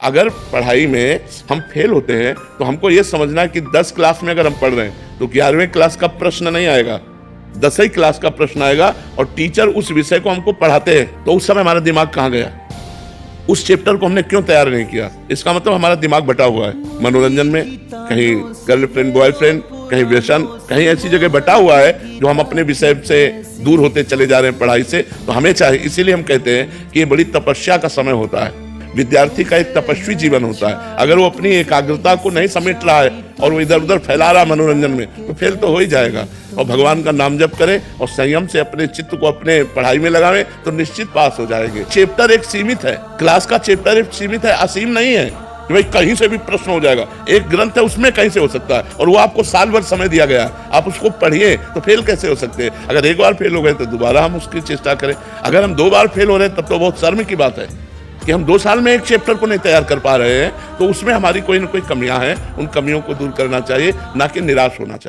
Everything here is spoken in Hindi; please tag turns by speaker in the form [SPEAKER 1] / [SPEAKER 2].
[SPEAKER 1] अगर पढ़ाई में हम फेल होते हैं तो हमको ये समझना है कि 10 क्लास में अगर हम पढ़ रहे हैं तो 11वीं क्लास का प्रश्न नहीं आएगा, 10वीं क्लास का प्रश्न आएगा। और टीचर उस विषय को हमको पढ़ाते हैं तो उस समय हमारा दिमाग कहाँ गया, उस चैप्टर को हमने क्यों तैयार नहीं किया। इसका मतलब हमारा दिमाग बटा हुआ है मनोरंजन में, कहीं गर्लफ्रेंड बॉयफ्रेंड, कहीं व्यसन, कहीं ऐसी जगह बटा हुआ है जो हम अपने विषय से दूर होते चले जा रहे हैं पढ़ाई से। तो हमें चाहिए, इसीलिए हम कहते हैं कि ये बड़ी तपस्या का समय होता है, विद्यार्थी का एक तपस्वी जीवन होता है। अगर वो अपनी एकाग्रता को नहीं समेट रहा है और वो इधर उधर फैला रहा मनोरंजन में, तो फेल तो हो ही जाएगा। और भगवान का नाम जप करे और संयम से अपने चित्त को अपने पढ़ाई में लगावे तो निश्चित पास हो जाएंगे। चैप्टर एक सीमित है, क्लास का चैप्टर एक सीमित है, असीम नहीं है कि भाई कहीं से भी प्रश्न हो जाएगा। एक ग्रंथ है, उसमें कहीं से हो सकता है और वो आपको साल भर समय दिया गया है, आप उसको पढ़िए तो फेल कैसे हो सकते हैं। अगर एक बार फेल हो गए तो दोबारा हम उसकी चेष्टा करें। अगर हम 2 बार फेल हो रहे हैं तब तो बहुत शर्म की बात है कि हम 2 साल में एक चैप्टर को नहीं तैयार कर पा रहे हैं। तो उसमें हमारी कोई ना कोई कमियां हैं, उन कमियों को दूर करना चाहिए, ना कि निराश होना चाहिए।